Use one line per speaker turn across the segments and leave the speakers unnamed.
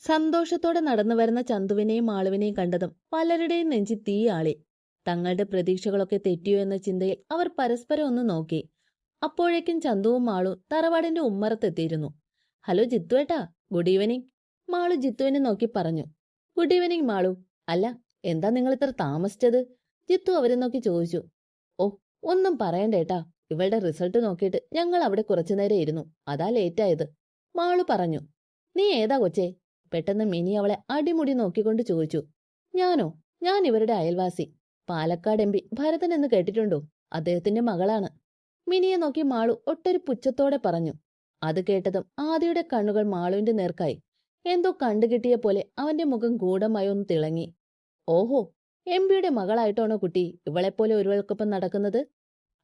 സന്തോഷത്തോടെ നടന്നു വരുന്ന ചന്തുവിനെയും മാളുവിനെയും കണ്ടതും പലരുടെയും നെഞ്ചി തീയാളി. തങ്ങളുടെ പ്രതീക്ഷകളൊക്കെ തെറ്റിയോ എന്ന ചിന്തയിൽ അവർ പരസ്പരം ഒന്ന് നോക്കി. അപ്പോഴേക്കും ചന്തുവും മാളും തറവാടിന്റെ ഉമ്മറത്തെത്തിയിരുന്നു. ഹലോ ജിത്തുവേട്ടാ, ഗുഡ് ഈവനിങ്. മാളു ജിത്തുവിനെ നോക്കി പറഞ്ഞു. Good evening Malu. അല്ല, എന്താ നിങ്ങൾ ഇത്ര താമസിച്ചത്? ജിത്തു അവരെ നോക്കി ചോദിച്ചു. ഓ, ഒന്നും പറയണ്ടേട്ടാ, ഇവളുടെ റിസൾട്ട് നോക്കിയിട്ട് ഞങ്ങൾ അവിടെ കുറച്ചുനേരം ഇരുന്നു, അതാ ലേറ്റായത്, മാളു പറഞ്ഞു. നീ ഏതാ കൊച്ചേ? പെട്ടെന്ന് മിനി അവളെ അടിമുടി നോക്കിക്കൊണ്ട് ചോദിച്ചു. ഞാനോ? ഞാൻ ഇവരുടെ അയൽവാസി, പാലക്കാട് MP ഭരതൻ എന്ന് കേട്ടിട്ടുണ്ടോ? അദ്ദേഹത്തിന്റെ മകളാണ്. മിനിയെ നോക്കി മാളു ഒട്ടൊരു പുച്ഛത്തോടെ പറഞ്ഞു. അത് കേട്ടതും ആദിയുടെ കണ്ണുകൾ മാളുവിന്റെ നേർക്കായി. എന്തോ കണ്ടുകിട്ടിയ പോലെ അവന്റെ മുഖം ഗൂഢമായി ഒന്ന് തിളങ്ങി. ഓഹോ, MP മകളായിട്ടാണോ കുട്ടി ഇവളെപ്പോലെ ഒരുവൾക്കൊപ്പം നടക്കുന്നത്?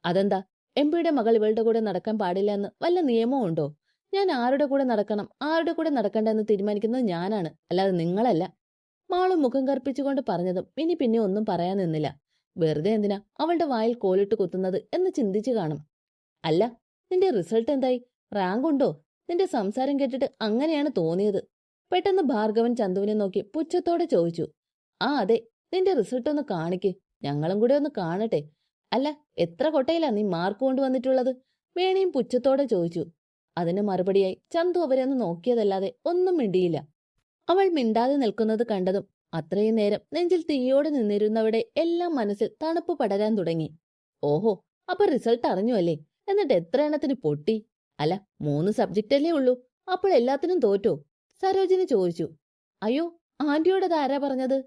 അതെന്താ, MP മകൾ ഇവളുടെ കൂടെ നടക്കാൻ പാടില്ല എന്ന് വല്ല നിയമവും ഉണ്ടോ? ഞാൻ ആരുടെ കൂടെ നടക്കണം, ആരുടെ കൂടെ നടക്കണ്ട എന്ന് തീരുമാനിക്കുന്നത് ഞാനാണ്, അല്ലാതെ നിങ്ങളല്ല. മാളു മുഖം കറുപ്പിച്ചുകൊണ്ട് പറഞ്ഞതും മിനി പിന്നെ ഒന്നും പറയാൻ നിന്നില്ല. വെറുതെ എന്തിനാ അവളുടെ വായിൽ കോലിട്ട് കുത്തുന്നത് എന്ന് ചിന്തിച്ചു കാണും. അല്ല, നിന്റെ റിസൾട്ട് എന്തായി? റാങ്ക് ഉണ്ടോ? നിന്റെ സംസാരം കേട്ടിട്ട് അങ്ങനെയാണ് തോന്നിയത്. പെട്ടെന്ന് ഭാർഗവൻ ചന്തുവിനെ നോക്കി പുച്ഛത്തോടെ ചോദിച്ചു. ആ അതെ, നിന്റെ റിസൾട്ട് ഒന്ന് കാണിക്ക്, ഞങ്ങളും കൂടെ ഒന്ന് കാണട്ടെ. അല്ല, എത്ര കൊട്ടയിലാ നീ മാർക്ക് കൊണ്ടുവന്നിട്ടുള്ളത്? വേണിയും പുച്ഛത്തോടെ ചോദിച്ചു. അതിന് മറുപടിയായി ചന്തു അവരെ ഒന്ന് നോക്കിയതല്ലാതെ ഒന്നും മിണ്ടിയില്ല. അവൾ മിണ്ടാതെ നിൽക്കുന്നത് കണ്ടതും അത്രയും നേരം നെഞ്ചിൽ തീയോടെ നിന്നിരുന്നവരുടെ എല്ലാം മനസ്സിൽ തണുപ്പ് പടരാൻ തുടങ്ങി. ഓഹോ, അപ്പൊ റിസൾട്ട് അറിഞ്ഞു അല്ലേ? എന്നിട്ട് എത്ര എണ്ണത്തിന് പൊട്ടി? അല്ല, 3 സബ്ജക്റ്റ് അല്ലേ ഉള്ളൂ, അപ്പോൾ എല്ലാത്തിനും തോറ്റോ? സരോജിനി ചോദിച്ചു. അയ്യോ, ആന്റിയോടത് ആരാ പറഞ്ഞത്?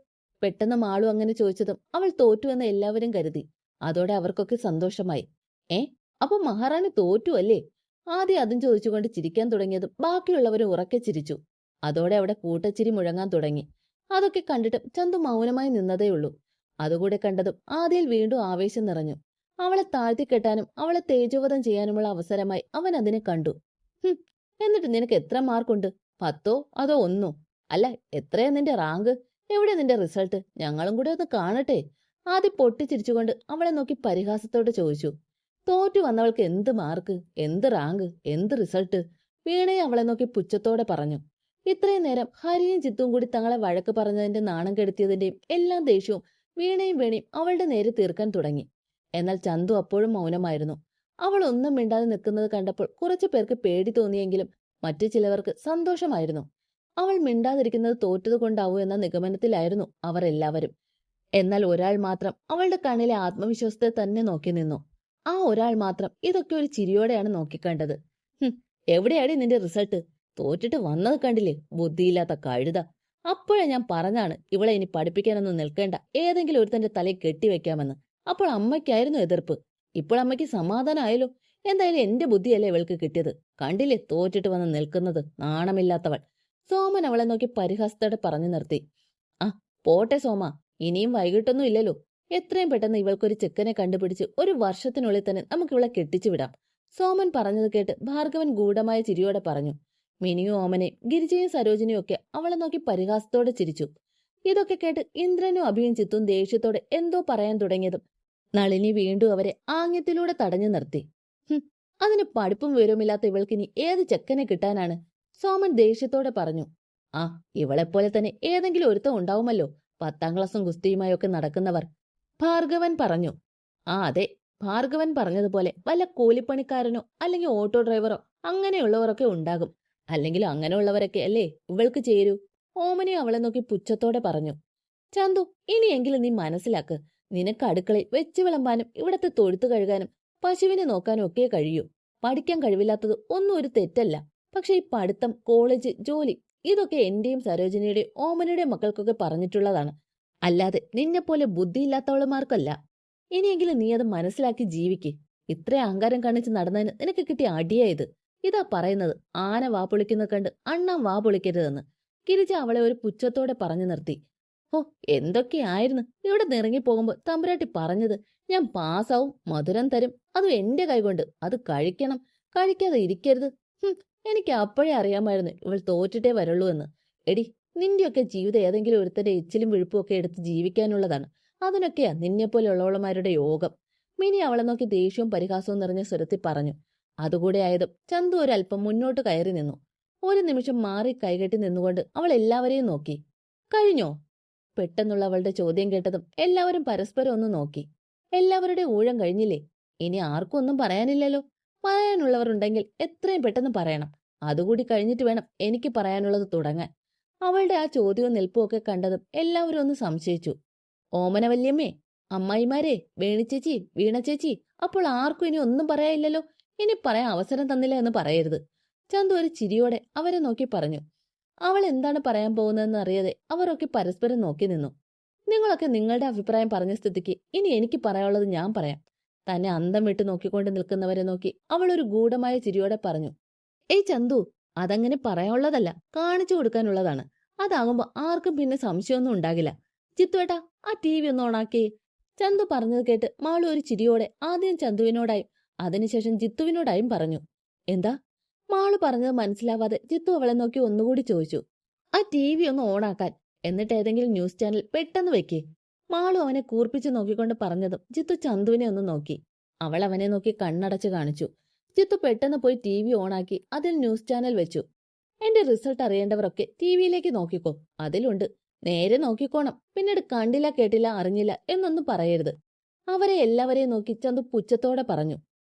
പെട്ടെന്ന് മാളു അങ്ങനെ ചോദിച്ചതും അവൾ തോറ്റു എന്ന് എല്ലാവരും കരുതി. അതോടെ അവർക്കൊക്കെ സന്തോഷമായി. അപ്പൊ മഹാറാണി തോറ്റു അല്ലേ? ആദ്യം അതും ചോദിച്ചുകൊണ്ട് ചിരിക്കാൻ തുടങ്ങിയതും ബാക്കിയുള്ളവരും ഉറക്കെ ചിരിച്ചു. അതോടെ അവിടെ കൂട്ടച്ചിരി മുഴങ്ങാൻ തുടങ്ങി. അതൊക്കെ കണ്ടിട്ടും ചന്തു മൗനമായി നിന്നതേയുള്ളൂ. അതുകൂടെ കണ്ടതും ആദിയിൽ വീണ്ടും ആവേശം നിറഞ്ഞു. അവളെ താഴ്ത്തിക്കെട്ടാനും അവളെ തേജോവധം ചെയ്യാനുമുള്ള അവസരമായി അവൻ അതിനെ കണ്ടു. എന്നിട്ട് നിനക്ക് എത്ര മാർക്കുണ്ട്? 10 അതോ 1? അല്ല, എത്രയാ നിന്റെ റാങ്ക്? എവിടെ നിന്റെ റിസൾട്ട്? ഞങ്ങളും കൂടെ ഒന്ന് കാണട്ടെ. ആദ്യം പൊട്ടിച്ചിരിച്ചുകൊണ്ട് അവളെ നോക്കി പരിഹാസത്തോടെ ചോദിച്ചു. തോറ്റു വന്നവൾക്ക് എന്ത് മാർക്ക്, എന്ത് റാങ്ക്, എന്ത് റിസൾട്ട്? വീണയെ അവളെ നോക്കി പുച്ഛത്തോടെ പറഞ്ഞു. ഇത്രയും നേരം ഹരിയും ചിത്തും കൂടി തങ്ങളെ വഴക്ക് പറഞ്ഞതിന്റെ നാണം കെടുത്തിയതിന്റെയും എല്ലാം ദേഷ്യവും വീണയും വേണിയും അവളുടെ നേരെ തീർക്കാൻ തുടങ്ങി. എന്നാൽ ചന്തു അപ്പോഴും മൗനമായിരുന്നു. അവൾ ഒന്നും മിണ്ടാതെ നിൽക്കുന്നത് കണ്ടപ്പോൾ കുറച്ചു പേർക്ക് പേടി തോന്നിയെങ്കിലും മറ്റു ചിലവർക്ക് സന്തോഷമായിരുന്നു. അവൾ മിണ്ടാതിരിക്കുന്നത് തോറ്റതുകൊണ്ടാവൂ എന്ന നിഗമനത്തിലായിരുന്നു അവർ എല്ലാവരും. എന്നാൽ ഒരാൾ മാത്രം അവളുടെ കണ്ണിലെ ആത്മവിശ്വാസത്തെ തന്നെ നോക്കി നിന്നു. ആ ഒരാൾ മാത്രം ഇതൊക്കെ ഒരു ചിരിയോടെയാണ് നോക്കിക്കണ്ടത്. എവിടെയാടി നിന്റെ റിസൾട്ട്? തോറ്റിട്ട് വന്നത് കണ്ടില്ലേ, ബുദ്ധിയില്ലാത്ത കഴുത. അപ്പോഴേ ഞാൻ പറഞ്ഞാണ് ഇവളെ ഇനി പഠിപ്പിക്കാനൊന്നും നിൽക്കേണ്ട, ഏതെങ്കിലും ഒരുത്തന്റെ തലയിൽ കെട്ടിവെക്കാമെന്ന്. അപ്പോൾ അമ്മയ്ക്കായിരുന്നു എതിർപ്പ്. ഇപ്പോൾ അമ്മയ്ക്ക് സമാധാനമായല്ലോ. എന്തായാലും എന്റെ ബുദ്ധിയല്ലേ ഇവൾക്ക് കിട്ടിയത്. കണ്ടില്ലേ തോറ്റിട്ട് വന്ന് നിൽക്കുന്നത്, നാണമില്ലാത്തവൾ. സോമൻ അവളെ നോക്കി പരിഹാസത്തോടെ പറഞ്ഞു നിർത്തി. ആ പോട്ടെ സോമ, ഇനിയും വൈകിട്ടൊന്നും ഇല്ലല്ലോ. എത്രയും പെട്ടെന്ന് ഇവൾക്കൊരു ചെക്കനെ കണ്ടുപിടിച്ച് 1 വർഷത്തിനുള്ളിൽ തന്നെ നമുക്ക് ഇവളെ കെട്ടിച്ചു വിടാം. സോമൻ പറഞ്ഞത് കേട്ട് ഭാർഗവൻ ഗൂഢമായ ചിരിയോടെ പറഞ്ഞു. മിനിയും ഓമനയും ഗിരിജയും സരോജിനിയും ഒക്കെ അവളെ നോക്കി പരിഹാസത്തോടെ ചിരിച്ചു. ഇതൊക്കെ കേട്ട് ഇന്ദ്രനും അഭിയും ചിത്തും ദേഷ്യത്തോടെ എന്തോ പറയാൻ തുടങ്ങിയതും നളിനി വീണ്ടും അവരെ ആംഗ്യത്തിലൂടെ തടഞ്ഞു നിർത്തി. അതിന് പഠിപ്പും വിവരവുമില്ലാത്ത ഇവൾക്കിനി ഏത് ചെക്കനെ കിട്ടാനാണ്? സോമൻ ദേഷ്യത്തോടെ പറഞ്ഞു. ആ, ഇവളെപ്പോലെ തന്നെ ഏതെങ്കിലും ഒരുത്തം ഉണ്ടാവുമല്ലോ, 10ാം ക്ലാസ്സും ഗുസ്തിയുമായൊക്കെ നടക്കുന്നവർ, ഭാർഗവൻ പറഞ്ഞു. ആ അതെ, ഭാർഗവൻ പറഞ്ഞതുപോലെ വല്ല കൂലിപ്പണിക്കാരനോ അല്ലെങ്കിൽ ഓട്ടോ ഡ്രൈവറോ അങ്ങനെയുള്ളവരൊക്കെ ഉണ്ടാകും. അല്ലെങ്കിൽ അങ്ങനെയുള്ളവരൊക്കെ അല്ലേ ഇവൾക്ക് ചേരൂ. ഓമനെ അവളെ നോക്കി പുച്ഛത്തോടെ പറഞ്ഞു. ചന്തു, ഇനിയെങ്കിലും നീ മനസ്സിലാക്ക്, നിനക്ക് അടുക്കളയിൽ വെച്ച് വിളമ്പാനും ഇവിടത്തെ തൊഴുത്തു കഴുകാനും പശുവിനെ നോക്കാനും ഒക്കെ കഴിയൂ. പഠിക്കാൻ കഴിവില്ലാത്തത് ഒന്നും ഒരു തെറ്റല്ല. പക്ഷെ ഈ പഠിത്തം, കോളേജ്, ജോലി ഇതൊക്കെ എന്റെയും സരോജിനിയുടെയും ഓമനയുടെയും മക്കൾക്കൊക്കെ പറഞ്ഞിട്ടുള്ളതാണ്, അല്ലാതെ നിന്നെപ്പോലെ ബുദ്ധിയില്ലാത്തവളുമാർക്കല്ല. ഇനിയെങ്കിലും നീ അത് മനസ്സിലാക്കി ജീവിക്ക്. ഇത്ര അഹങ്കാരം കാണിച്ച് നടന്നതിന് നിനക്ക് കിട്ടിയ അടിയായത്. ഇതാ പറയുന്നത്, ആന വാ പൊളിക്കുന്നത് കണ്ട് അണ്ണാൻ വാ പൊളിക്കരുതെന്ന്. ഗിരിജ അവളെ ഒരു പുച്ഛത്തോടെ പറഞ്ഞു നിർത്തി. ഓ, എന്തൊക്കെയായിരുന്നു ഇവിടെ നിറങ്ങി പോകുമ്പോ തമ്പുരാട്ടി പറഞ്ഞത്. ഞാൻ പാസ്സാവും, മധുരം തരും, അതും എന്റെ കൈകൊണ്ട്. അത് കഴിക്കണം, കഴിക്കാതെ ഇരിക്കരുത്. എനിക്ക് അപ്പോഴേ അറിയാമായിരുന്നു ഇവൾ തോറ്റിട്ടേ വരുള്ളൂ എന്ന്. എടി, നിന്റെയൊക്കെ ജീവിതം ഏതെങ്കിലും ഒരുത്തന്റെ എച്ചിലും വിഴുപ്പും ഒക്കെ എടുത്ത് ജീവിക്കാനുള്ളതാണ്. അതിനൊക്കെയാ നിന്നെപ്പോലെ ഉള്ളവളമാരുടെ യോഗം. മിനി അവളെ നോക്കി ദേഷ്യവും പരിഹാസവും നിറഞ്ഞ സ്വരത്തിൽ പറഞ്ഞു. അതുകൂടെ ആയതും ചന്തു ഒരല്പം മുന്നോട്ട് കയറി നിന്നു. ഒരു നിമിഷം മാറി കൈകെട്ടി നിന്നുകൊണ്ട് അവൾ എല്ലാവരെയും നോക്കി. കഴിഞ്ഞോ? പെട്ടെന്നുള്ള അവളുടെ ചോദ്യം കേട്ടതും എല്ലാവരും പരസ്പരം ഒന്ന് നോക്കി. എല്ലാവരുടെ ഊഴം കഴിഞ്ഞില്ലേ? ഇനി ആർക്കും ഒന്നും പറയാനില്ലല്ലോ. പറയാനുള്ളവർ ഉണ്ടെങ്കിൽ എത്രയും പെട്ടെന്ന് പറയണം. അതുകൂടി കഴിഞ്ഞിട്ട് വേണം എനിക്ക് പറയാനുള്ളത് തുടങ്ങാൻ. അവളുടെ ആ ചോദ്യവും നിൽപ്പും ഒക്കെ കണ്ടതും എല്ലാവരും ഒന്ന് സംശയിച്ചു. ഓമന വല്യമ്മേ, അമ്മായിമാരെ, വേണിച്ചേച്ചി, വീണ ചേച്ചി, അപ്പോൾ ആർക്കും ഇനി ഒന്നും പറയാനില്ലല്ലോ. ഇനി പറയാൻ അവസരം തന്നില്ല എന്ന് പറയരുത്. ചന്തു ഒരു ചിരിയോടെ അവരെ നോക്കി പറഞ്ഞു. അവൾ എന്താണ് പറയാൻ പോകുന്നതെന്ന് അറിയാതെ അവരൊക്കെ പരസ്പരം നോക്കി നിന്നു. നിങ്ങളൊക്കെ നിങ്ങളുടെ അഭിപ്രായം പറഞ്ഞ സ്ഥിതിക്ക് ഇനി എനിക്ക് പറയാനുള്ളത് ഞാൻ പറയാം. തന്നെ അന്തം വിട്ട് നോക്കിക്കൊണ്ട് നിൽക്കുന്നവരെ നോക്കി അവൾ ഒരു ഗൂഢമായ ചിരിയോടെ പറഞ്ഞു. ഏയ് ചന്തു, അതങ്ങനെ പറയാനുള്ളതല്ല, കാണിച്ചു കൊടുക്കാനുള്ളതാണ്. അതാകുമ്പോ ആർക്കും പിന്നെ സംശയമൊന്നും ഉണ്ടാകില്ല. ചിത്തുവേട്ടാ, ആ TV ഒന്ന് ഓണാക്കി. ചന്തു പറഞ്ഞത് കേട്ട് മാളു ഒരു ചിരിയോടെ ആദ്യം ചന്തുവിനോടായും അതിനുശേഷം ജിത്തുവിനോടായും പറഞ്ഞു. എന്താ? മാളു പറഞ്ഞത് മനസ്സിലാവാതെ ജിത്തു അവളെ നോക്കി ഒന്നുകൂടി ചോദിച്ചു. ആ TV ഒന്ന് ഓണാക്കാൻ, എന്നിട്ട് ഏതെങ്കിലും ന്യൂസ് ചാനൽ പെട്ടെന്ന് വെക്കേ. മാളു അവനെ കൂർപ്പിച്ച് നോക്കിക്കൊണ്ട് പറഞ്ഞതും ജിത്തു ചന്തുവിനെ ഒന്ന് നോക്കി. അവൾ അവനെ നോക്കി കണ്ണടച്ച് കാണിച്ചു. ജിത്തു പെട്ടെന്ന് പോയി TV ഓണാക്കി അതിൽ ന്യൂസ് ചാനൽ വെച്ചു. എന്റെ റിസൾട്ട് അറിയേണ്ടവരൊക്കെ TVയിലേക്ക് നോക്കിക്കോ, അതിലുണ്ട്. നേരെ നോക്കിക്കോണം. പിന്നീട് കണ്ടില്ല, കേട്ടില്ല, അറിഞ്ഞില്ല എന്നൊന്നും പറയരുത്. അവരെ എല്ലാവരെയും നോക്കി ചന്തു പുച്ഛത്തോടെ പറഞ്ഞു.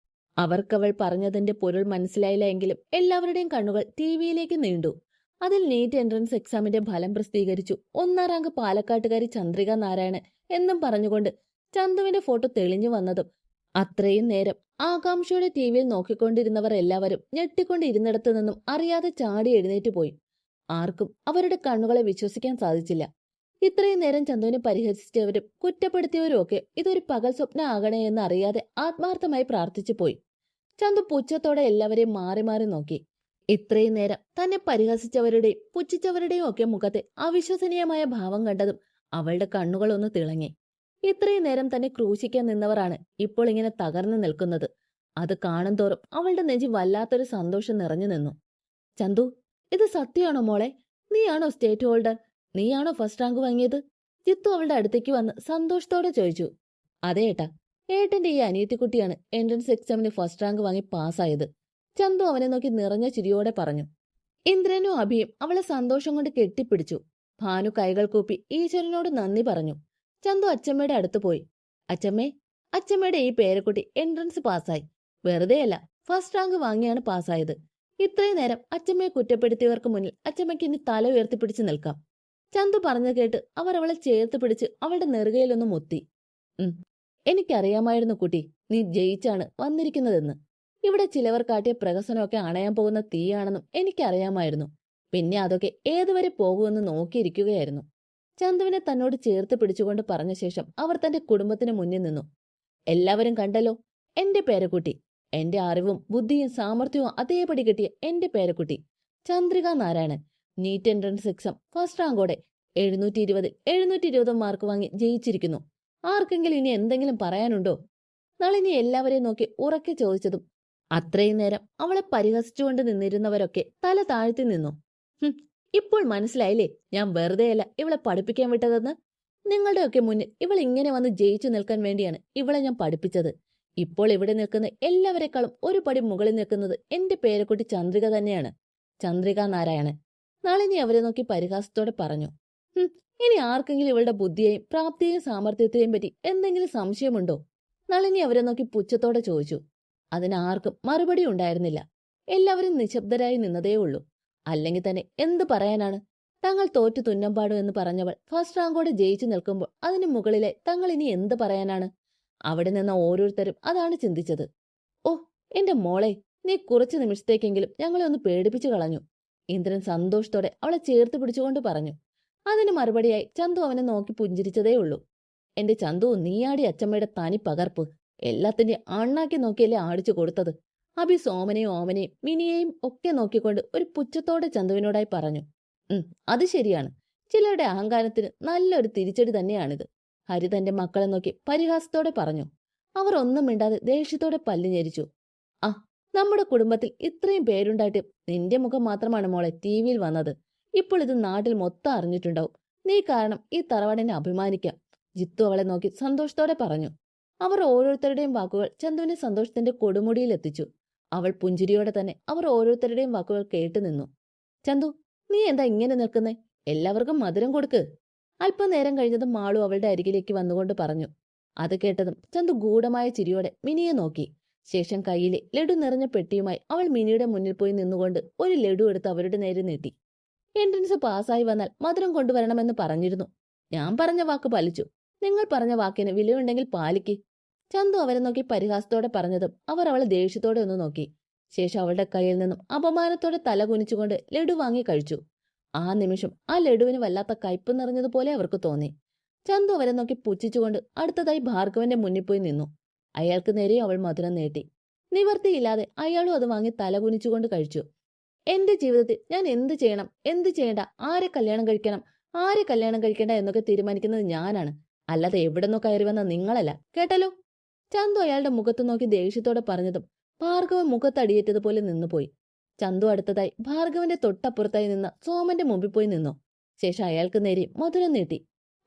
അവർക്കവൾ പറഞ്ഞതിന്റെ പൊരുൾ മനസ്സിലായില്ല എങ്കിലും എല്ലാവരുടെയും കണ്ണുകൾ TVയിലേക്ക് നീണ്ടു. അതിൽ നീറ്റ് എൻട്രൻസ് എക്സാമിന്റെ ഫലം പ്രസിദ്ധീകരിച്ചു. 1ാം റാങ്ക് പാലക്കാട്ടുകാരി ചന്ദ്രിക നാരായണൻ എന്നും പറഞ്ഞുകൊണ്ട് ചന്തുവിന്റെ ഫോട്ടോ തെളിഞ്ഞു വന്നതും അത്രയും നേരം ആകാംക്ഷയോടെ TVയിൽ നോക്കിക്കൊണ്ടിരുന്നവർ എല്ലാവരും ഞെട്ടിക്കൊണ്ട് ഇരുന്നിടത്തു നിന്നും അറിയാതെ ചാടി എഴുന്നേറ്റ് പോയി. ആർക്കും അവരുടെ കണ്ണുകളെ വിശ്വസിക്കാൻ സാധിച്ചില്ല. ഇത്രയും നേരം ചന്തുവിനെ പരിഹസിച്ചവരും കുറ്റപ്പെടുത്തിയവരും ഒക്കെ ഇതൊരു പകൽ സ്വപ്നം ആകണേ എന്ന് അറിയാതെ ആത്മാർത്ഥമായി പ്രാർത്ഥിച്ചു പോയി. ചന്തു പുച്ഛത്തോടെ എല്ലാവരെയും മാറി മാറി നോക്കി. ഇത്രയും നേരം തന്നെ പരിഹസിച്ചവരുടെയും പുച്ഛിച്ചവരുടെയും ഒക്കെ മുഖത്തെ അവിശ്വസനീയമായ ഭാവം കണ്ടതും അവളുടെ കണ്ണുകളൊന്ന് തിളങ്ങി. ഇത്രയും നേരം തന്നെ ക്രൂശിക്കാൻ നിന്നവരാണ് ഇപ്പോൾ ഇങ്ങനെ തകർന്നു നിൽക്കുന്നത്. അത് കാണും തോറും അവളുടെ നെഞ്ചി വല്ലാത്തൊരു സന്തോഷം നിറഞ്ഞു നിന്നു. ചന്തു, ഇത് സത്യമാണോ മോളെ? നീയാണോ സ്റ്റേറ്റ് ഹോൾഡർ? നീയാണോ ഫസ്റ്റ് റാങ്ക് വാങ്ങിയത്? ജിത്തു അവളുടെ അടുത്തേക്ക് വന്ന് സന്തോഷത്തോടെ ചോദിച്ചു. അതെ ഏട്ടാ, ഏട്ടന്റെ ഈ അനിയത്തിക്കുട്ടിയാണ് എൻട്രൻസ് എക്സാമിന് ഫസ്റ്റ് റാങ്ക് വാങ്ങി പാസ്സായത്. ചന്തു അവനെ നോക്കി നിറഞ്ഞ ചിരിയോടെ പറഞ്ഞു. ഇന്ദ്രനും അഭിയും അവളെ സന്തോഷം കൊണ്ട് കെട്ടിപ്പിടിച്ചു. ഭാനു കൈകൾ കൂപ്പി ഈശ്വരനോട് നന്ദി പറഞ്ഞു. ചന്തു അച്ചമ്മയുടെ അടുത്ത് പോയി. അച്ചമ്മേ, അച്ചമ്മയുടെ ഈ പേരക്കുട്ടി എൻട്രൻസ് പാസ്സായി. വെറുതെയല്ല, ഫസ്റ്റ് റാങ്ക് വാങ്ങിയാണ് പാസ്സായത്. ഇത്രയും നേരം അച്ചമ്മയെ കുറ്റപ്പെടുത്തിയവർക്ക് മുന്നിൽ അച്ചമ്മയ്ക്ക് ഇനി തല ഉയർത്തിപ്പിടിച്ച് നിൽക്കാം. ചന്തു പറഞ്ഞു കേട്ട് അവർ അവളെ ചേർത്ത് പിടിച്ച് അവളുടെ നെറുകയിലൊന്ന് മുത്തി. എനിക്കറിയാമായിരുന്നു കുട്ടി, നീ ജയിച്ചാണ് വന്നിരിക്കുന്നതെന്ന്. ഇവിടെ ചിലവർ കാട്ടിയ പ്രഹസനമൊക്കെ അണയാൻ പോകുന്ന തീയാണെന്നും എനിക്കറിയാമായിരുന്നു. പിന്നെ അതൊക്കെ ഏതുവരെ പോകുമെന്ന് നോക്കിയിരിക്കുകയായിരുന്നു. ചന്തുവിനെ തന്നോട് ചേർത്ത് പിടിച്ചുകൊണ്ട് പറഞ്ഞ ശേഷം അവർ തന്റെ കുടുംബത്തിന് മുന്നിൽ നിന്നു. എല്ലാവരും കണ്ടല്ലോ, എന്റെ പേരക്കുട്ടി, എന്റെ അറിവും ബുദ്ധിയും സാമർഥ്യവും അതേപടി കിട്ടിയ എന്റെ പേരക്കുട്ടി Chandrika Narayanan NEET entrance exam first റാങ്കോടെ 720 മാർക്ക് വാങ്ങി ജയിച്ചിരിക്കുന്നു. ആർക്കെങ്കിലും ഇനി എന്തെങ്കിലും പറയാനുണ്ടോ? നളിനി എല്ലാവരെയും നോക്കി ഉറക്കെ ചോദിച്ചതും അത്രയും നേരം അവളെ പരിഹസിച്ചുകൊണ്ട് നിന്നിരുന്നവരൊക്കെ തല താഴ്ത്തി നിന്നു. ഇപ്പോൾ മനസ്സിലായില്ലേ, ഞാൻ വെറുതെയല്ല ഇവളെ പഠിപ്പിക്കാൻ വിട്ടതെന്ന്. നിങ്ങളുടെയൊക്കെ മുന്നിൽ ഇവൾ ഇങ്ങനെ വന്ന് ജയിച്ചു നിൽക്കാൻ വേണ്ടിയാണ് ഇവളെ ഞാൻ പഠിപ്പിച്ചത്. ഇപ്പോൾ ഇവിടെ നിൽക്കുന്ന എല്ലാവരെക്കാളും ഒരു പടി മുകളിൽ നിൽക്കുന്നത് എന്റെ പേരക്കുട്ടി ചന്ദ്രിക തന്നെയാണ്, ചന്ദ്രിക നാരായണൻ. നളിനി അവരെ നോക്കി പരിഹാസത്തോടെ പറഞ്ഞു. ഇനി ആർക്കെങ്കിലും ഇവളുടെ ബുദ്ധിയെയും പ്രാപ്തിയെയും സാമർത്ഥ്യത്തെയും പറ്റി എന്തെങ്കിലും സംശയമുണ്ടോ? നളിനി അവരെ നോക്കി പുച്ഛത്തോടെ ചോദിച്ചു. അതിനാർക്കും മറുപടി ഉണ്ടായിരുന്നില്ല. എല്ലാവരും നിശബ്ദരായി നിന്നതേ ഉള്ളൂ. അല്ലെങ്കിൽ തന്നെ എന്തു പറയാനാണ്? തങ്ങൾ തോറ്റു തുന്നമ്പാടും എന്ന് പറഞ്ഞവൾ ഫസ്റ്റ് റാങ്കോടെ ജയിച്ചു നിൽക്കുമ്പോൾ അതിനു മുകളിലെ തങ്ങൾ ഇനി എന്ത് പറയാനാണ്? അവിടെ നിന്ന ഓരോരുത്തരും അതാണ് ചിന്തിച്ചത്. ഓ എന്റെ മോളെ, നീ കുറച്ചു നിമിഷത്തേക്കെങ്കിലും ഞങ്ങളെ ഒന്ന് പേടിപ്പിച്ചു കളഞ്ഞു. ഇന്ദ്രൻ സന്തോഷത്തോടെ അവളെ ചേർത്ത് പിടിച്ചുകൊണ്ട് പറഞ്ഞു. അതിന് മറുപടിയായി ചന്തു അവനെ നോക്കി പുഞ്ചിരിച്ചതേ ഉള്ളൂ. എന്റെ ചന്തു, നീയാടി അച്ചമ്മയുടെ തനി പകർപ്പ്. എല്ലാത്തിന്റെയും അണ്ണാക്കി നോക്കിയല്ലേ ആടിച്ചു കൊടുത്തത്. അഭി സോമനെയും ഓമനെയും മിനിയെയും ഒക്കെ നോക്കിക്കൊണ്ട് ഒരു പുച്ഛത്തോടെ ചന്തുവിനോടായി പറഞ്ഞു. അത് ശരിയാണ്. ചിലരുടെ അഹങ്കാരത്തിന് നല്ലൊരു തിരിച്ചടി തന്നെയാണിത്. ഹരി തന്റെ മക്കളെ നോക്കി പരിഹാസത്തോടെ പറഞ്ഞു. അവർ ഒന്നും മിണ്ടാതെ ദേഷ്യത്തോടെ പല്ല് ഞെരിച്ചു. നമ്മുടെ കുടുംബത്തിൽ ഇത്രയും പേരുണ്ടായിട്ട് നിന്റെ മുഖം മാത്രമാണ് മോളെ TVയിൽ വന്നത്. ഇപ്പോൾ ഇത് നാട്ടിൽ മൊത്തം അറിഞ്ഞിട്ടുണ്ടാവും. നീ കാരണം ഈ തറവാടിനെ അഭിമാനിക്കാം. ജിത്തു അവളെ നോക്കി സന്തോഷത്തോടെ പറഞ്ഞു. അവർ ഓരോരുത്തരുടെയും വാക്കുകൾ ചന്തുവിനെ സന്തോഷത്തിന്റെ കൊടുമുടിയിൽ എത്തിച്ചു. അവൾ പുഞ്ചിരിയോടെ തന്നെ അവർ ഓരോരുത്തരുടെയും വാക്കുകൾ കേട്ടുനിന്നു. ചന്തു, നീ എന്താ ഇങ്ങനെ നിൽക്കുന്നേ? എല്ലാവർക്കും മധുരം കൊടുക്ക്. അല്പനേരം കഴിഞ്ഞതും മാളു അവളുടെ അരികിലേക്ക് വന്നുകൊണ്ട് പറഞ്ഞു. അത് കേട്ടതും ചന്തു ഗൂഢമായ ചിരിയോടെ മിനിയെ നോക്കി. ശേഷം കയ്യിലെ ലഡു നിറഞ്ഞ പെട്ടിയുമായി അവൾ മിനിയുടെ മുന്നിൽ പോയി നിന്നുകൊണ്ട് ഒരു ലഡു എടുത്ത് അവരുടെ നേരെ നീട്ടി. എൻട്രൻസ് പാസ്സായി വന്നാൽ മധുരം കൊണ്ടുവരണമെന്ന് പറഞ്ഞിരുന്നു. ഞാൻ പറഞ്ഞ വാക്ക് പാലിച്ചു. നിങ്ങൾ പറഞ്ഞ വാക്കിന് വിലയുണ്ടെങ്കിൽ പാലിക്ക്. ചന്തു അവരെ നോക്കി പരിഹാസത്തോടെ പറഞ്ഞതും അവർ അവളെ ദേഷ്യത്തോടെ ഒന്ന് നോക്കി. ശേഷം അവളുടെ കയ്യിൽ നിന്നും അപമാനത്തോടെ തല കുനിച്ചുകൊണ്ട് ലഡു വാങ്ങി കഴിച്ചു. ആ നിമിഷം ആ ലഡുവിന് വല്ലാത്ത കയ്പ് നിറഞ്ഞതുപോലെ അവർക്ക് തോന്നി. ചന്തു അവരെ നോക്കി പുച്ഛിച്ചുകൊണ്ട് അടുത്തതായി ഭാർഗവന്റെ മുന്നിൽ പോയി നിന്നു. അയാൾക്ക് നേരെ അവൾ മധുരം നീട്ടി. നിവർത്തിയില്ലാതെ അയാളും അത് വാങ്ങി തല കുനിച്ചുകൊണ്ട് കഴിച്ചു. എന്റെ ജീവിതത്തിൽ ഞാൻ എന്ത് ചെയ്യണം, എന്ത് ചെയ്യണ്ട, ആരെ കല്യാണം കഴിക്കണം, ആരെ കല്യാണം കഴിക്കേണ്ട എന്നൊക്കെ തീരുമാനിക്കുന്നത് ഞാനാണ്, അല്ലാതെ എവിടെന്നോ കയറി വന്ന നിങ്ങളല്ല, കേട്ടല്ലോ. ചന്തു അയാളുടെ മുഖത്ത് നോക്കി ദേഷ്യത്തോടെ പറഞ്ഞതും ഭാർഗവൻ മുഖത്തടിയേറ്റതുപോലെ നിന്നുപോയി. ചന്തു അടുത്തതായി ഭാർഗവന്റെ തൊട്ടപ്പുറത്തായി നിന്ന സോമന്റെ മുമ്പിൽ പോയി നിന്നു. ശേഷം അയാൾക്ക് നേരെ മധുരം നീട്ടി.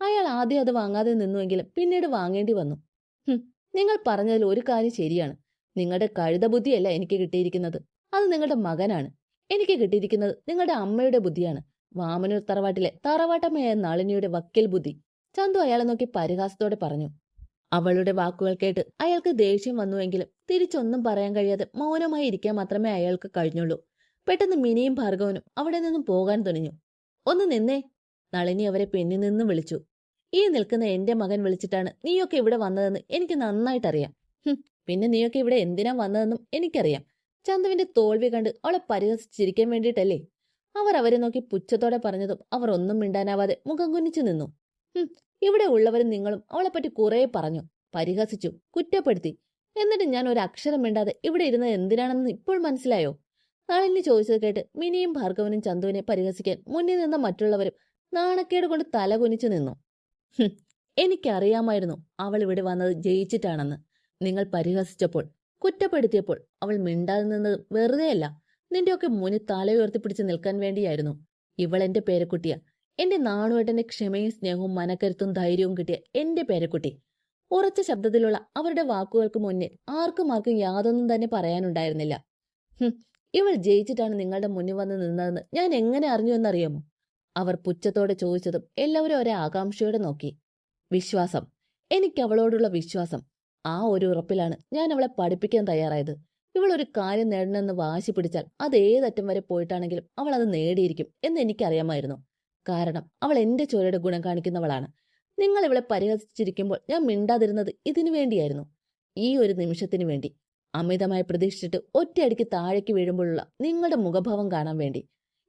അയാൾ ആദ്യം അത് വാങ്ങാതെ നിന്നുവെങ്കിലും പിന്നീട് വാങ്ങേണ്ടി വന്നു. നിങ്ങൾ പറഞ്ഞതിൽ ഒരു കാര്യം ശരിയാണ്. നിങ്ങളുടെ കഴുത ബുദ്ധിയല്ല എനിക്ക് കിട്ടിയിരിക്കുന്നത്, അത് നിങ്ങളുടെ മകനാണ്. എനിക്ക് കിട്ടിയിരിക്കുന്നത് നിങ്ങളുടെ അമ്മയുടെ ബുദ്ധിയാണ്, വാമനൂർ തറവാട്ടിലെ തറവാട്ടമ്മയായ നളിനിയുടെ വക്കീൽ ബുദ്ധി. ചന്തു അയാളെ നോക്കി പരിഹാസത്തോടെ പറഞ്ഞു. അവളുടെ വാക്കുകൾ കേട്ട് അയാൾക്ക് ദേഷ്യം വന്നുവെങ്കിലും തിരിച്ചൊന്നും പറയാൻ കഴിയാതെ മൗനമായി ഇരിക്കാൻ മാത്രമേ അയാൾക്ക് കഴിഞ്ഞുള്ളൂ. പെട്ടെന്ന് മിനിയും ഭാർഗവനും അവിടെ നിന്നും പോകാൻ തുനിഞ്ഞു. ഒന്ന് നിന്നേ, നളിനി അവരെ പിന്നിൽ നിന്നും വിളിച്ചു. ഈ നിൽക്കുന്ന എന്റെ മകൻ വിളിച്ചിട്ടാണ് നീയൊക്കെ ഇവിടെ വന്നതെന്ന് എനിക്ക് നന്നായിട്ടറിയാം. പിന്നെ നീയൊക്കെ ഇവിടെ എന്തിനാ വന്നതെന്നും എനിക്കറിയാം. ചന്തുവിന്റെ തോൽവി കണ്ട് അവളെ പരിഹസിച്ചിരിക്കാൻ വേണ്ടിയിട്ടല്ലേ? അവർ അവരെ നോക്കി പുച്ഛത്തോടെ പറഞ്ഞതും അവർ ഒന്നും മിണ്ടാനാവാതെ മുഖം കുനിച്ചു നിന്നു. ഇവിടെ ഉള്ളവരും നിങ്ങളും അവളെപ്പറ്റി കുറെ പറഞ്ഞു, പരിഹസിച്ചു, കുറ്റപ്പെടുത്തി. എന്നിട്ട് ഞാൻ ഒരു അക്ഷരം മിണ്ടാതെ ഇവിടെ ഇരുന്നത് എന്തിനാണെന്ന് ഇപ്പോൾ മനസ്സിലായോ? നളിനി ചോദിച്ചത് കേട്ട് മിനിയും ഭാർഗവനും ചന്തുവിനെ പരിഹസിക്കാൻ മുന്നിൽ നിന്ന മറ്റുള്ളവരും നാണക്കേട് കൊണ്ട് തല കുനിച്ചു നിന്നു. എനിക്കറിയാമായിരുന്നു അവൾ ഇവിടെ വന്നത് ജയിച്ചിട്ടാണെന്ന്. നിങ്ങൾ പരിഹസിച്ചപ്പോൾ, കുറ്റപ്പെടുത്തിയപ്പോൾ അവൾ മിണ്ടാതെ നിന്നത് വെറുതെയല്ല, നിന്റെയൊക്കെ മുന്നിൽ തലയുയർത്തിപ്പിടിച്ച് നിൽക്കാൻ വേണ്ടിയായിരുന്നു. ഇവൾ എന്റെ പേരക്കുട്ടിയാ, എന്റെ നാണുവേട്ടന്റെ ക്ഷമയും സ്നേഹവും മനക്കരുത്തും ധൈര്യവും കിട്ടിയ എന്റെ പേരക്കുട്ടി. ഉറച്ച ശബ്ദത്തിലുള്ള അവരുടെ വാക്കുകൾക്ക് മുന്നിൽ ആർക്കും യാതൊന്നും തന്നെ പറയാനുണ്ടായിരുന്നില്ല. ഇവൾ ജയിച്ചിട്ടാണ് നിങ്ങളുടെ മുന്നിൽ വന്ന് നിന്നതെന്ന് ഞാൻ എങ്ങനെ അറിഞ്ഞു എന്നറിയാമോ? അവർ പുച്ഛത്തോടെ ചോദിച്ചതും എല്ലാവരും ഒരേ ആകാംക്ഷയോടെ നോക്കി. വിശ്വാസം, എനിക്ക് അവളോടുള്ള വിശ്വാസം. ആ ഒരു ഉറപ്പിലാണ് ഞാൻ അവളെ പഠിപ്പിക്കാൻ തയ്യാറായത്. ഇവൾ ഒരു കാര്യം നേടണമെന്ന് വാശി പിടിച്ചാൽ അത് ഏതറ്റം വരെ പോയിട്ടാണെങ്കിലും അവൾ അത് നേടിയിരിക്കും എന്ന് എനിക്കറിയാമായിരുന്നു. കാരണം അവൾ എന്റെ ചോരയുടെ ഗുണം കാണിക്കുന്നവളാണ്. നിങ്ങൾ ഇവളെ പരിഹസിച്ചിരിക്കുമ്പോൾ ഞാൻ മിണ്ടാതിരുന്നത് ഇതിനു വേണ്ടിയായിരുന്നു, ഈ ഒരു നിമിഷത്തിനു വേണ്ടി. അമിതമായി പ്രതീക്ഷിച്ചിട്ട് ഒറ്റയടിക്ക് താഴേക്ക് വീഴുമ്പോഴുള്ള നിങ്ങളുടെ മുഖഭാവം കാണാൻ വേണ്ടി.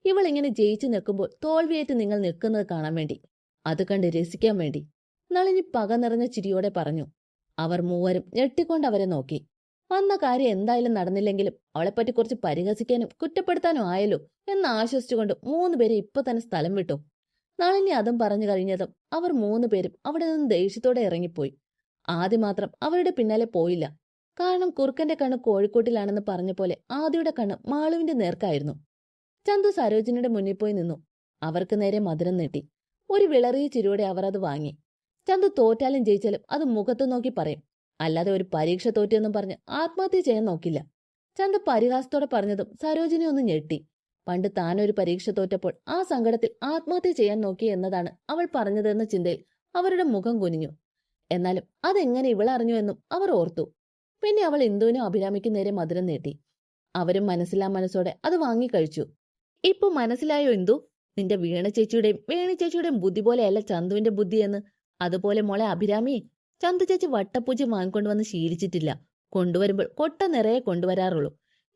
ഇവൾ ഇങ്ങനെ ജയിച്ചു നിൽക്കുമ്പോൾ തോൽവിയേറ്റ് നിങ്ങൾ നിൽക്കുന്നത് കാണാൻ വേണ്ടി, അത് കണ്ട് രസിക്കാൻ വേണ്ടി. നളിനി പക നിറഞ്ഞ ചിരിയോടെ പറഞ്ഞു. അവർ മൂവരും ഞെട്ടിക്കൊണ്ട് അവരെ നോക്കി. വന്ന കാര്യം എന്തായാലും നടന്നില്ലെങ്കിലും അവളെപ്പറ്റി കുറച്ച് പരിഹസിക്കാനും കുറ്റപ്പെടുത്താനും ആയല്ലോ എന്ന് ആശ്വസിച്ചുകൊണ്ട് 3 പേരെ ഇപ്പൊ തന്നെ സ്ഥലം വിട്ടു. നളിനി അതും പറഞ്ഞു കഴിഞ്ഞതും അവർ 3 പേരും അവിടെ നിന്ന് ദേഷ്യത്തോടെ ഇറങ്ങിപ്പോയി. ആദ്യം മാത്രം അവരുടെ പിന്നാലെ പോയില്ല. കാരണം കുറുക്കന്റെ കണ്ണ് കോഴിക്കോട്ടിലാണെന്ന് പറഞ്ഞ പോലെ ആദിയുടെ കണ്ണ് മാളുവിന്റെ നേർക്കായിരുന്നു. ചന്തു സരോജിനിയുടെ മുന്നിൽ പോയി നിന്നു. അവർക്ക് നേരെ മധുരം നീട്ടി. ഒരു വിളറിയ ചിരിയോടെ അവർ അത് വാങ്ങി. ചന്തു തോറ്റാലും ജയിച്ചാലും അത് മുഖത്ത് നോക്കി പറയും, അല്ലാതെ ഒരു പരീക്ഷ തോറ്റെന്നും പറഞ്ഞ് ആത്മഹത്യ ചെയ്യാൻ നോക്കില്ല. ചന്തു പരിഹാസത്തോടെ പറഞ്ഞതും സരോജിനി ഒന്ന് ഞെട്ടി. പണ്ട് താനൊരു പരീക്ഷ തോറ്റപ്പോൾ ആ സങ്കടത്തിൽ ആത്മഹത്യ ചെയ്യാൻ നോക്കി എന്നതാണ് അവൾ പറഞ്ഞതെന്ന ചിന്തയിൽ അവരുടെ മുഖം കുനിഞ്ഞു. എന്നാലും അതെങ്ങനെ ഇവളറിഞ്ഞു എന്നും അവർ ഓർത്തു. പിന്നെ അവൾ ഇന്ദുവിനും അഭിരാമിക്കും നേരെ മധുരം നീട്ടി. അവരും മനസ്സിലാ മനസ്സോടെ അത് വാങ്ങിക്കഴിച്ചു. ഇപ്പൊ മനസ്സിലായോ ഇന്ദു? നിന്റെ വീണ ചേച്ചിയുടെയും വേണി ചേച്ചിയുടെയും ബുദ്ധി പോലെയല്ല ചന്തുവിന്റെ ബുദ്ധിയെന്ന്. അതുപോലെ മോളെ അഭിരാമി, ചന്തു ചേച്ചി വട്ടപ്പൂജ വാങ്ങിക്കൊണ്ടുവന്ന് ശീലിച്ചിട്ടില്ല. കൊണ്ടുവരുമ്പോൾ കൊട്ട നിറയെ കൊണ്ടുവരാറുള്ളൂ.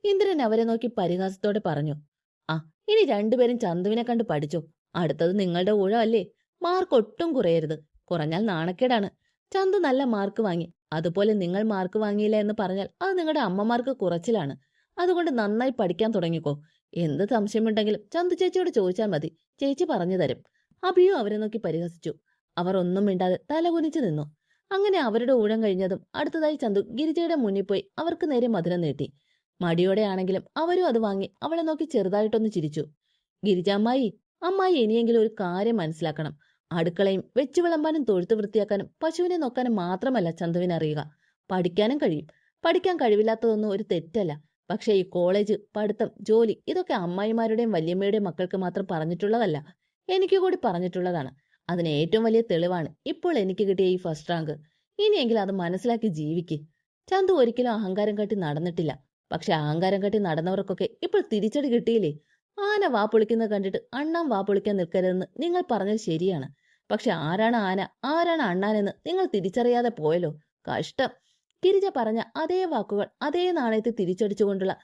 ഇന്ദ്രൻ അവരെ നോക്കി പരിഹാസത്തോടെ പറഞ്ഞു. ആ, ഇനി രണ്ടുപേരും ചന്തുവിനെ കണ്ട് പഠിച്ചോ. അടുത്തത് നിങ്ങളുടെ ഊഴം അല്ലേ? മാർക്ക് ഒട്ടും കുറയരുത്, കുറഞ്ഞാൽ നാണക്കേടാണ്. ചന്തു നല്ല മാർക്ക് വാങ്ങി, അതുപോലെ നിങ്ങൾ മാർക്ക് വാങ്ങിയില്ല എന്ന് പറഞ്ഞാൽ അത് നിങ്ങളുടെ അമ്മമാർക്ക് കുറച്ചിലാണ്. അതുകൊണ്ട് നന്നായി പഠിക്കാൻ തുടങ്ങിക്കോ. എന്ത് സംശയമുണ്ടെങ്കിലും ചന്തു ചേച്ചിയോട് ചോദിച്ചാൽ മതി, ചേച്ചി പറഞ്ഞു തരും. അഭിയും അവരെ നോക്കി പരിഹസിച്ചു. അവർ ഒന്നും മിണ്ടാതെ തലകുനിച്ചു നിന്നു. അങ്ങനെ അവരുടെ ഊഴം കഴിഞ്ഞതും അടുത്തതായി ചന്തു ഗിരിജയുടെ മുന്നിൽ പോയി അവർക്ക് നേരെ മധുരം നീട്ടി. മടിയോടെ ആണെങ്കിലും അവരും അത് വാങ്ങി അവളെ നോക്കി ചെറുതായിട്ടൊന്ന് ചിരിച്ചു. ഗിരിജാമ്മായി, അമ്മായി ഇനിയെങ്കിലും ഒരു കാര്യം മനസ്സിലാക്കണം. അടുക്കളയും വെച്ചു വിളമ്പാനും തൊഴുത്ത് വൃത്തിയാക്കാനും പശുവിനെ നോക്കാനും മാത്രമല്ല ചന്തുവിനറിയുക, പഠിക്കാനും കഴിയും. പഠിക്കാൻ കഴിവില്ലാത്തതൊന്നും ഒരു തെറ്റല്ല. പക്ഷേ ഈ കോളേജ്, പഠിത്തം, ജോലി ഇതൊക്കെ അമ്മായിമാരുടെയും വല്യമ്മയുടെയും മക്കൾക്ക് മാത്രം പറഞ്ഞിട്ടുള്ളതല്ല, എനിക്ക് കൂടി പറഞ്ഞിട്ടുള്ളതാണ്. അതിന് ഏറ്റവും വലിയ തെളിവാണ് ഇപ്പോൾ എനിക്ക് കിട്ടിയ ഈ ഫസ്റ്റ് റാങ്ക്. ഇനിയെങ്കിലും അത് മനസ്സിലാക്കി ജീവിക്ക്. ചന്തു ഒരിക്കലും അഹങ്കാരം കാട്ടി നടന്നിട്ടില്ല. പക്ഷെ അഹങ്കാരം കാട്ടി നടന്നവർക്കൊക്കെ ഇപ്പോൾ തിരിച്ചടി കിട്ടിയില്ലേ? ആന വാ പൊളിക്കുന്നത് കണ്ടിട്ട് അണ്ണാൻ വാ പൊളിക്കാൻ നിൽക്കരുതെന്ന് നിങ്ങൾ പറഞ്ഞത് ശരിയാണ്. പക്ഷെ ആരാണ് ആന, ആരാണ് അണ്ണാനെന്ന് നിങ്ങൾ തിരിച്ചറിയാതെ പോയല്ലോ. കഷ്ടം. ഗിരിജ പറഞ്ഞ അതേ വാക്കുകൾ അതേ നാണയത്തെ തിരിച്ചടിച്ചുകൊണ്ടുള്ള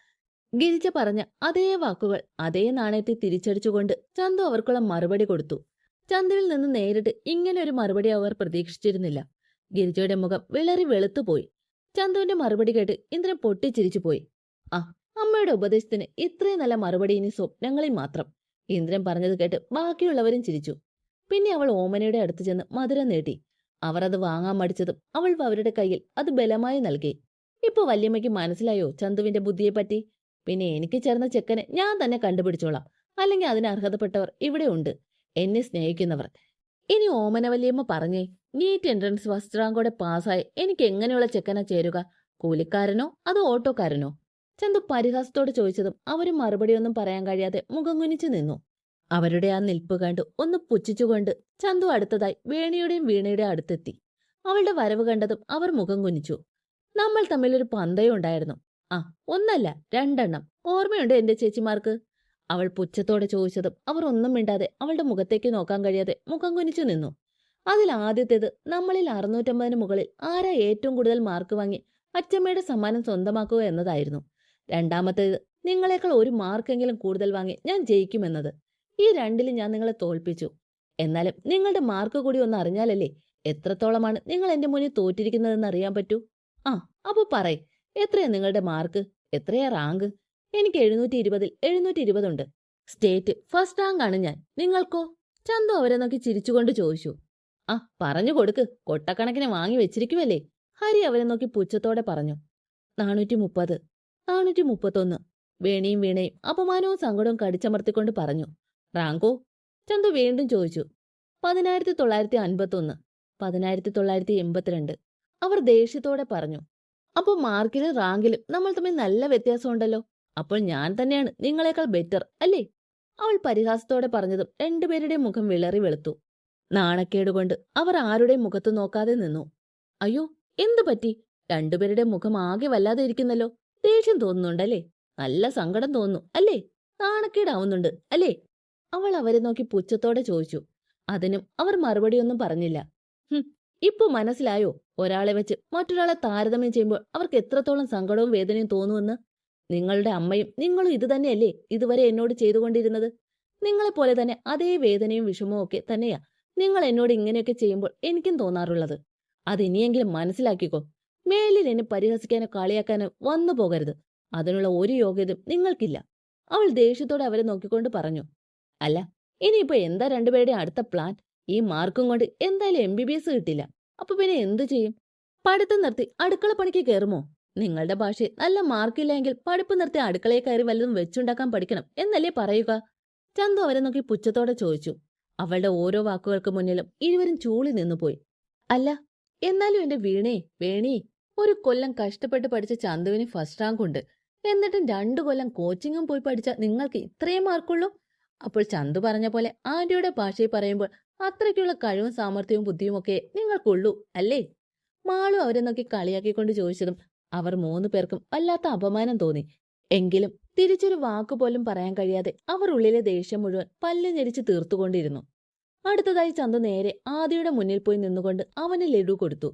ഗിരിജ പറഞ്ഞ അതേ വാക്കുകൾ അതേ നാണയത്തെ തിരിച്ചടിച്ചുകൊണ്ട് ചന്തു അവർക്കുള്ള മറുപടി കൊടുത്തു. ചന്തുവിൽ നിന്ന് നേരിട്ട് ഇങ്ങനെ ഒരു മറുപടി അവർ പ്രതീക്ഷിച്ചിരുന്നില്ല. ഗിരിജയുടെ മുഖം വിളറി വെളുത്തുപോയി. ചന്തുവിന്റെ മറുപടി കേട്ട് ഇന്ദ്രൻ പൊട്ടിച്ചിരിച്ചു പോയി. ആ, അമ്മയുടെ ഉപദേശത്തിന് ഇത്രയും നല്ല മറുപടി ഇനി സ്വപ്നങ്ങളിൽ മാത്രം. ഇന്ദ്രൻ പറഞ്ഞത് കേട്ട് ബാക്കിയുള്ളവരും ചിരിച്ചു. പിന്നെ അവൾ ഓമനയുടെ അടുത്ത് ചെന്ന് മധുരം നീട്ടി. അവർ അത് വാങ്ങാൻ മടിച്ചതും അവൾ അവരുടെ കയ്യിൽ അത് ബലമായി നൽകി. ഇപ്പൊ വല്യമ്മയ്ക്ക് മനസ്സിലായോ ചന്തുവിന്റെ ബുദ്ധിയെപ്പറ്റി? പിന്നെ എനിക്ക് ചേർന്ന ചെക്കനെ ഞാൻ തന്നെ കണ്ടുപിടിച്ചോളാം. അല്ലെങ്കിൽ അതിന് അർഹതപ്പെട്ടവർ ഇവിടെ ഉണ്ട്, എന്നെ സ്നേഹിക്കുന്നവർ. ഇനി ഓമന വല്യമ്മ പറഞ്ഞേ, നീറ്റ് എൻട്രൻസ് ഫസ്റ്റ് റാങ്കോടെ പാസ്സായി എനിക്ക് എങ്ങനെയുള്ള ചെക്കനാ ചേരുക? കൂലിക്കാരനോ അതോ ഓട്ടോക്കാരനോ? ചന്തു പരിഹാസത്തോട് ചോദിച്ചതും അവരും മറുപടിയൊന്നും പറയാൻ കഴിയാതെ മുഖം കുനിച്ചു നിന്നു. അവരുടെ ആ നിൽപ്പ് കണ്ട് ഒന്ന് പുച്ഛിച്ചുകൊണ്ട് ചന്തു അടുത്തതായി വേണിയുടെയും വീണയുടെയും അടുത്തെത്തി. അവളുടെ വരവ് കണ്ടതും അവർ മുഖം കുനിച്ചു. നമ്മൾ തമ്മിലൊരു പന്തയം ഉണ്ടായിരുന്നു. ആ, ഒന്നല്ല രണ്ടെണ്ണം. ഓർമ്മയുണ്ട് എന്റെ ചേച്ചിമാർക്ക്? അവൾ പുച്ഛത്തോടെ ചോദിച്ചതും അവർ ഒന്നും മിണ്ടാതെ അവളുടെ മുഖത്തേക്ക് നോക്കാൻ കഴിയാതെ മുഖം കുനിച്ചു നിന്നു. അതിൽ ആദ്യത്തേത് നമ്മളിൽ 650 മുകളിൽ ആരാ ഏറ്റവും കൂടുതൽ മാർക്ക് വാങ്ങി അച്ചമ്മയുടെ സമ്മാനം സ്വന്തമാക്കുക എന്നതായിരുന്നു. രണ്ടാമത്തേത് നിങ്ങളെക്കാൾ ഒരു മാർക്കെങ്കിലും കൂടുതൽ വാങ്ങി ഞാൻ ജയിക്കുമെന്നത്. ഈ രണ്ടിലും ഞാൻ നിങ്ങളെ തോൽപ്പിച്ചു. എന്നാലും നിങ്ങളുടെ മാർക്ക് കൂടി ഒന്ന് അറിഞ്ഞാലല്ലേ എത്രത്തോളമാണ് നിങ്ങൾ എന്റെ മുന്നിൽ തോറ്റിരിക്കുന്നതെന്ന് അറിയാൻ പറ്റൂ. ആ, അപ്പൊ പറയ്, എത്രയാ നിങ്ങളുടെ മാർക്ക്? എത്രയാ റാങ്ക്? എനിക്ക് 720ൽ 720 ഉണ്ട്. സ്റ്റേറ്റ് ഫസ്റ്റ് റാങ്ക് ആണ് ഞാൻ. നിങ്ങൾക്കോ? ചന്തു അവരെ നോക്കി ചിരിച്ചുകൊണ്ട് ചോദിച്ചു. ആ, പറഞ്ഞു കൊടുക്ക്, കൊട്ടക്കണക്കിന് വാങ്ങി വെച്ചിരിക്കുമല്ലേ? ഹരി അവരെ നോക്കി പുച്ഛത്തോടെ പറഞ്ഞു. 430, 431. വേണിയും വീണയും അപമാനവും സങ്കടവും കടിച്ചമർത്തിക്കൊണ്ട് പറഞ്ഞു. റാങ്കോ? ചന്തു വീണ്ടും ചോദിച്ചു. 10951, 10982. അവർ ദേഷ്യത്തോടെ പറഞ്ഞു. അപ്പൊ മാർക്കിലും റാങ്കിലും നമ്മൾ തമ്മിൽ നല്ല വ്യത്യാസമുണ്ടല്ലോ. അപ്പോൾ ഞാൻ തന്നെയാണ് നിങ്ങളെക്കാൾ ബെറ്റർ അല്ലേ? അവൾ പരിഹാസത്തോടെ പറഞ്ഞതും രണ്ടുപേരുടെയും മുഖം വിളറി വെളുത്തു. നാണക്കേടുകൊണ്ട് അവർ ആരുടെയും മുഖത്ത് നോക്കാതെ നിന്നു. അയ്യോ, എന്തു പറ്റി? രണ്ടുപേരുടെ മുഖം ആകെ വല്ലാതെ ഇരിക്കുന്നല്ലോ. ദേഷ്യം തോന്നുന്നുണ്ടല്ലേ? നല്ല സങ്കടം തോന്നുന്നു അല്ലേ? നാണക്കേടാവുന്നുണ്ട് അല്ലേ? അവൾ അവരെ നോക്കി പുച്ഛത്തോടെ ചോദിച്ചു. അതിനും അവർ മറുപടിയൊന്നും പറഞ്ഞില്ല. ഇപ്പൊ മനസ്സിലായോ ഒരാളെ വെച്ച് മറ്റൊരാളെ താരതമ്യം ചെയ്യുമ്പോൾ അവർക്ക് എത്രത്തോളം സങ്കടവും വേദനയും തോന്നുമെന്ന്? നിങ്ങളുടെ അമ്മയും നിങ്ങളും ഇത് തന്നെയല്ലേ ഇതുവരെ എന്നോട് ചെയ്തുകൊണ്ടിരുന്നത്? നിങ്ങളെപ്പോലെ തന്നെ അതേ വേദനയും വിഷമവും ഒക്കെ തന്നെയാ നിങ്ങൾ എന്നോട് ഇങ്ങനെയൊക്കെ ചെയ്യുമ്പോൾ എനിക്കും തോന്നാറുള്ളത്. അതിനിയെങ്കിലും മനസ്സിലാക്കിക്കോ. മേലിൽ എന്നെ പരിഹസിക്കാനോ കളിയാക്കാനോ വന്നു പോകരുത്. അതിനുള്ള ഒരു യോഗ്യതയും നിങ്ങൾക്കില്ല. അവൾ ദേഷ്യത്തോടെ അവരെ നോക്കിക്കൊണ്ട് പറഞ്ഞു. അല്ല, ഇനിയിപ്പോ എന്താ രണ്ടുപേരുടെയും അടുത്ത പ്ലാൻ? ഈ മാർക്കും കൊണ്ട് എന്തായാലും MBBS കിട്ടില്ല. അപ്പൊ പിന്നെ എന്തു ചെയ്യും? പഠിത്തം നിർത്തി അടുക്കള പണിക്ക് കയറുമോ? നിങ്ങളുടെ ഭാഷയിൽ നല്ല മാർക്കില്ലെങ്കിൽ പഠിപ്പ് നിർത്തി അടുക്കളയെ കയറി വല്ലതും വെച്ചുണ്ടാക്കാൻ പഠിക്കണം എന്നല്ലേ പറയുക? ചന്തു അവരെ നോക്കി പുച്ഛത്തോടെ ചോദിച്ചു. അവളുടെ ഓരോ വാക്കുകൾക്ക് മുന്നിലും ഇരുവരും ചൂളി നിന്നുപോയി. അല്ല, എന്നാലും എന്റെ വേണി, ഒരു കൊല്ലം കഷ്ടപ്പെട്ട് പഠിച്ച ചന്തുവിന് ഫസ്റ്റ് റാങ്ക് ഉണ്ട്. എന്നിട്ടും 2 കൊല്ലം കോച്ചിങ്ങും പോയി പഠിച്ച നിങ്ങൾക്ക് ഇത്രയും മാർക്കുള്ളൂ? അപ്പോൾ ചന്തു പറഞ്ഞ പോലെ ആന്റിയുടെ ഭാഷയിൽ പറയുമ്പോൾ അത്രയ്ക്കുള്ള കഴിവും സാമർഥ്യവും ബുദ്ധിയും ഒക്കെ നിങ്ങൾക്കുള്ളൂ അല്ലേ? മാളു അവരെ നോക്കി കളിയാക്കിക്കൊണ്ട് ചോദിച്ചതും അവർ 3 പേർക്കും വല്ലാത്ത അപമാനം തോന്നി. എങ്കിലും തിരിച്ചൊരു വാക്കുപോലും പറയാൻ കഴിയാതെ അവർ ഉള്ളിലെ ദേഷ്യം മുഴുവൻ പല്ല് ഞെരിച്ച് തീർത്തുകൊണ്ടിരുന്നു. അടുത്തതായി ചന്തു നേരെ ആദിയുടെ മുന്നിൽ പോയി നിന്നുകൊണ്ട് അവന് ലഡു കൊടുത്തു.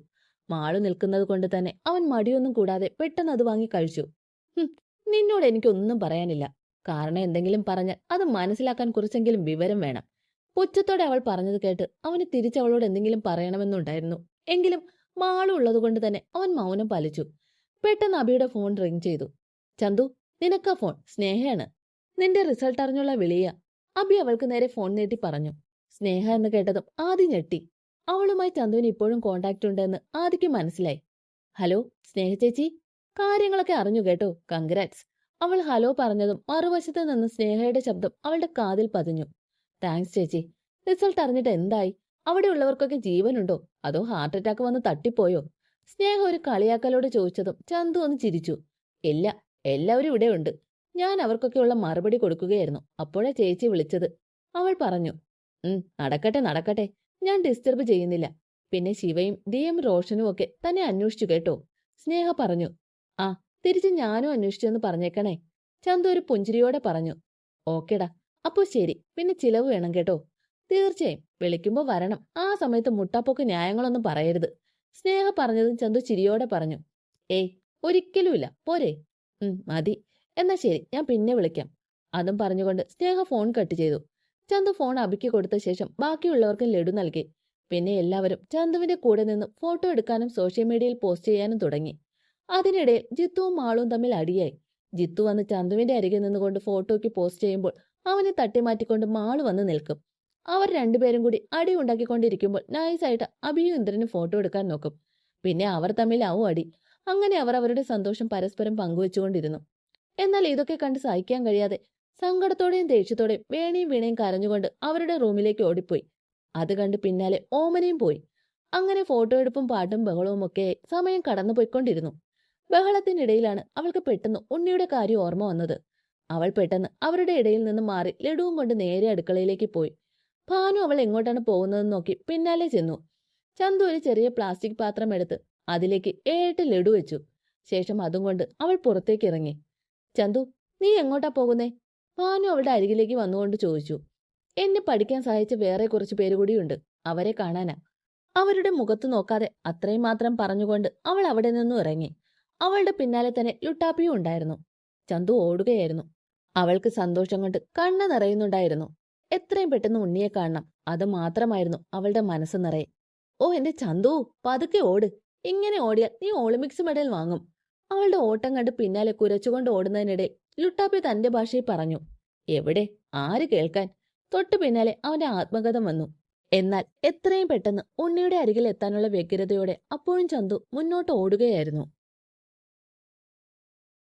മാളു നിൽക്കുന്നത് കൊണ്ട് തന്നെ അവൻ മടിയൊന്നും കൂടാതെ പെട്ടെന്ന് അത് വാങ്ങി കഴിച്ചു. നിന്നോട് എനിക്കൊന്നും പറയാനില്ല. കാരണം എന്തെങ്കിലും പറഞ്ഞാൽ അത് മനസ്സിലാക്കാൻ കുറച്ചെങ്കിലും വിവരം വേണം. പുച്ഛത്തോടെ അവൾ പറഞ്ഞത് കേട്ട് അവന് തിരിച്ചവളോട് എന്തെങ്കിലും പറയണമെന്നുണ്ടായിരുന്നു. എങ്കിലും മാളു ഉള്ളതുകൊണ്ട് തന്നെ അവൻ മൗനം പാലിച്ചു. പെട്ടെന്ന് അബിയുടെ ഫോൺ റിംഗ് ചെയ്തു. ചന്തു, നിനക്കാ ഫോൺ, സ്നേഹയാണ്. നിന്റെ റിസൾട്ട് അറിഞ്ഞുള്ള വിളിയാ. അബി അവൾക്ക് നേരെ ഫോൺ നീട്ടി പറഞ്ഞു. സ്നേഹ എന്ന് കേട്ടതും ആദി ഞെട്ടി. അവളുമായി ചന്തുവിന് ഇപ്പോഴും കോണ്ടാക്ട് ഉണ്ടെന്ന് ആദിക്ക് മനസ്സിലായി. ഹലോ സ്നേഹ ചേച്ചി, കാര്യങ്ങളൊക്കെ അറിഞ്ഞു കേട്ടോ, കൺഗ്രാറ്റ്സ്. അവൾ ഹലോ പറഞ്ഞതും മറുവശത്ത് നിന്ന് സ്നേഹയുടെ ശബ്ദം അവളുടെ കാതിൽ പതിഞ്ഞു. താങ്ക്സ് ചേച്ചി. റിസൾട്ട് അറിഞ്ഞിട്ട് എന്തായി? അവിടെ ഉള്ളവർക്കൊക്കെ ജീവനുണ്ടോ അതോ ഹാർട്ട് അറ്റാക്ക് വന്ന് തട്ടിപ്പോയോ? സ്നേഹ ഒരു കളിയാക്കലോട് ചോദിച്ചതും ചന്തു ഒന്ന് ചിരിച്ചു. ഇല്ല, എല്ലാവരും ഇവിടെ ഉണ്ട്. ഞാൻ അവർക്കൊക്കെയുള്ള മറുപടി കൊടുക്കുകയായിരുന്നു. അപ്പോഴാ ചേച്ചി വിളിച്ചത്. അവൾ പറഞ്ഞു. നടക്കട്ടെ നടക്കട്ടെ, ഞാൻ ഡിസ്റ്റർബ് ചെയ്യുന്നില്ല. പിന്നെ ശിവയും ദിയും റോഷനും ഒക്കെ തന്നെ അന്വേഷിച്ചു കേട്ടോ, സ്നേഹ പറഞ്ഞു. ആ, തിരിച്ച് ഞാനും അന്വേഷിച്ചെന്ന് പറഞ്ഞേക്കണേ, ചന്തു ഒരു പുഞ്ചിരിയോടെ പറഞ്ഞു. ഓക്കേടാ, അപ്പോ ശരി. പിന്നെ ചിലവ് വേണം കേട്ടോ. തീർച്ചയായും, വിളിക്കുമ്പോ വരണം. ആ സമയത്ത് മുട്ടാപ്പൊക്ക് ന്യായങ്ങളൊന്നും പറയരുത്, സ്നേഹ പറഞ്ഞതും ചന്തു ചിരിയോടെ പറഞ്ഞു. ഏയ്, ഒരിക്കലുമില്ല. പോരെ? മതി. എന്നാ ശരി, ഞാൻ പിന്നെ വിളിക്കാം. അതും പറഞ്ഞുകൊണ്ട് സ്നേഹ ഫോൺ കട്ട് ചെയ്തു. ചന്തു ഫോൺ അബിക്ക് കൊടുത്ത ശേഷം ബാക്കിയുള്ളവർക്കും ലഡു നൽകി. പിന്നെ എല്ലാവരും ചന്തുവിന്റെ കൂടെ നിന്ന് ഫോട്ടോ എടുക്കാനും സോഷ്യൽ മീഡിയയിൽ പോസ്റ്റ് ചെയ്യാനും തുടങ്ങി. അതിനിടയിൽ ജിത്തുവും മാളും തമ്മിൽ അടിയായി. ജിത്തു വന്ന് ചന്തുവിന്റെ അരികെ നിന്നുകൊണ്ട് ഫോട്ടോയ്ക്ക് പോസ്റ്റ് ചെയ്യുമ്പോൾ അവനെ തട്ടിമാറ്റിക്കൊണ്ട് മാള് വന്ന് നിൽക്കും. അവർ രണ്ടുപേരും കൂടി അടി ഉണ്ടാക്കിക്കൊണ്ടിരിക്കുമ്പോൾ നൈസായിട്ട് അബിയും ഇന്ദ്രനും ഫോട്ടോ എടുക്കാൻ നോക്കും. പിന്നെ അവർ തമ്മിലാവും അടി. അങ്ങനെ അവർ അവരുടെ സന്തോഷം പരസ്പരം പങ്കുവെച്ചുകൊണ്ടിരുന്നു. എന്നാൽ ഇതൊക്കെ കണ്ട് സഹിക്കാൻ കഴിയാതെ സങ്കടത്തോടെയും ദേഷ്യത്തോടെയും വേണിയും വീണയും കരഞ്ഞുകൊണ്ട് അവരുടെ റൂമിലേക്ക് ഓടിപ്പോയി. അത് കണ്ട് പിന്നാലെ ഓമനയും പോയി. അങ്ങനെ ഫോട്ടോ എടുപ്പും പാട്ടും ബഹളവും ഒക്കെ സമയം കടന്നുപോയിക്കൊണ്ടിരുന്നു. ബഹളത്തിനിടയിലാണ് അവൾക്ക് പെട്ടെന്ന് ഉണ്ണിയുടെ കാര്യം ഓർമ്മ വന്നത്. അവൾ പെട്ടെന്ന് അവരുടെ ഇടയിൽ നിന്ന് മാറി ലഡുവും കൊണ്ട് നേരെ അടുക്കളയിലേക്ക് പോയി. ഭാനു അവൾ എങ്ങോട്ടാണ് പോകുന്നതെന്ന് നോക്കി പിന്നാലെ ചെന്നു. ചന്തു ഒരു ചെറിയ പ്ലാസ്റ്റിക് പാത്രം എടുത്ത് അതിലേക്ക് 7 ലഡു വെച്ചു. ശേഷം അതും കൊണ്ട് അവൾ പുറത്തേക്ക് ഇറങ്ങി. ചന്തു, നീ എങ്ങോട്ടാ പോകുന്നേ? ഭാനു അവളുടെ അരികിലേക്ക് വന്നുകൊണ്ട് ചോദിച്ചു. എന്നെ പഠിക്കാൻ സഹായിച്ച വേറെ കുറച്ച് പേര് കൂടിയുണ്ട്, അവരെ കാണാനാ. അവരുടെ മുഖത്ത് നോക്കാതെ അത്രയും മാത്രം പറഞ്ഞുകൊണ്ട് അവൾ അവിടെ നിന്നും ഇറങ്ങി. അവളുടെ പിന്നാലെ തന്നെ ലുട്ടാപ്പിയും ഉണ്ടായിരുന്നു. ചന്തു ഓടുകയായിരുന്നു. അവൾക്ക് സന്തോഷം കൊണ്ട് കണ്ണ് നിറയുന്നുണ്ടായിരുന്നു. എത്രയും പെട്ടെന്ന് ഉണ്ണിയെ കാണണം, അത് മാത്രമായിരുന്നു അവളുടെ മനസ്സ് നിറയെ. ഓ എന്റെ ചന്തു, പതുക്കെ ഓട്. ഇങ്ങനെ ഓടിയാൽ നീ ഒളിമ്പിക്സ് മെഡൽ വാങ്ങും. അവളുടെ ഓട്ടം കണ്ട് പിന്നാലെ കുരച്ചുകൊണ്ട് ഓടുന്നതിനിടെ ലുട്ടാപ്പി തന്റെ ഭാഷയിൽ പറഞ്ഞു. എവിടെ? ആര് കേൾക്കാൻ? തൊട്ടു പിന്നാലെ അവന്റെ ആത്മകഥം വന്നു. എന്നാൽ എത്രയും പെട്ടെന്ന് ഉണ്ണിയുടെ അരികിൽ എത്താനുള്ള വ്യഗ്രതയോടെ അപ്പോഴും ചന്തു മുന്നോട്ട് ഓടുകയായിരുന്നു.